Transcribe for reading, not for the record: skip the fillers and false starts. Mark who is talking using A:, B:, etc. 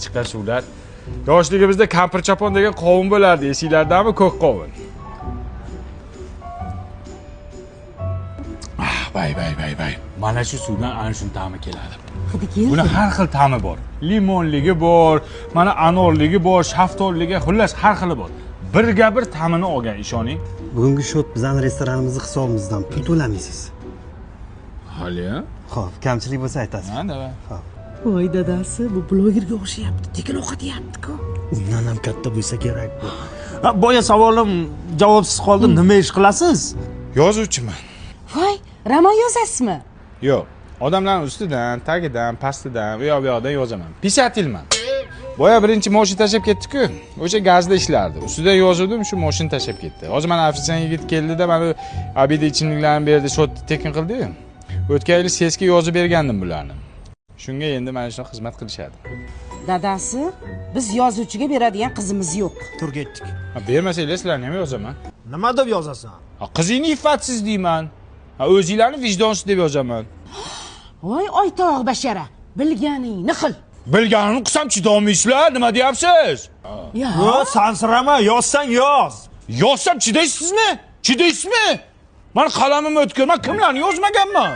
A: Chiqashuvlar. Yoshligimizda kampir chopon degan qovun bo'lardi, esinglardami? Ko'k qovun. Vay. Mana shu suvdan ana shuni ta'mi keladi.
B: Hadi kel.
A: Buni har xil ta'mi bor. Limonligi bor, mana anorligi bor, shaftolligi, xullas har xili bor. Birga bir ta'mini olgan, ishoning.
C: Bugungi shot bizning restoranimizning hisobimizdan pul to'lamaysiz.
A: Hali?
C: Xo'p, kamchilik bo'lsa aytasiz.
A: Ha, davay.
C: Xo'p.
B: Voy dadasi, bu blogerga o'xshayapti. Tekin o'qityapti-ku.
C: Undan ham katta bo'lsa kerak bu.
D: Boya savolim javobsiz qoldi. Nima ish qilasiz?
A: Yozuvchiman.
B: Voy, roman yozasizmi?
A: Yo'q. Odamlarning ustidan, tagidan, pastidan, u yoqdan yozaman. Pisatilman. Boya birinchi mashina tashab ketdi-ku. O'sha gazda ishlardi. Ustida yozuvdim, shu mashina tashab ketdi. Hozir mana ofitsiant yigit keldida, mana obed ichimliklarni berdi, shot tekin qildi-yu. O'tgan yil sesga yozib bergandim bularni. Shunga endi mana shu xizmat qilishadi.
B: Dadasi, biz yozuvchiga beradigan qizimiz yo'q.
D: Tur ketdik.
A: Bermasanglar sizlarni ham yozaman.
D: Nima deb yozasan?
A: Qizingni iffatsiz deyman. O'zinglarni vijdonsiz deb yozaman.
B: Voy oytog' bashara, bilganingni qil.
A: Bilganimni qilsam chidolmaysizlar, nima deyapsiz?
D: Yo'q, sansirama, yozsang yoz.
A: Yozsam chidaysizmi? Chidaysizmi? Men qalamim o'tkir, men kimlarni yozmaganman?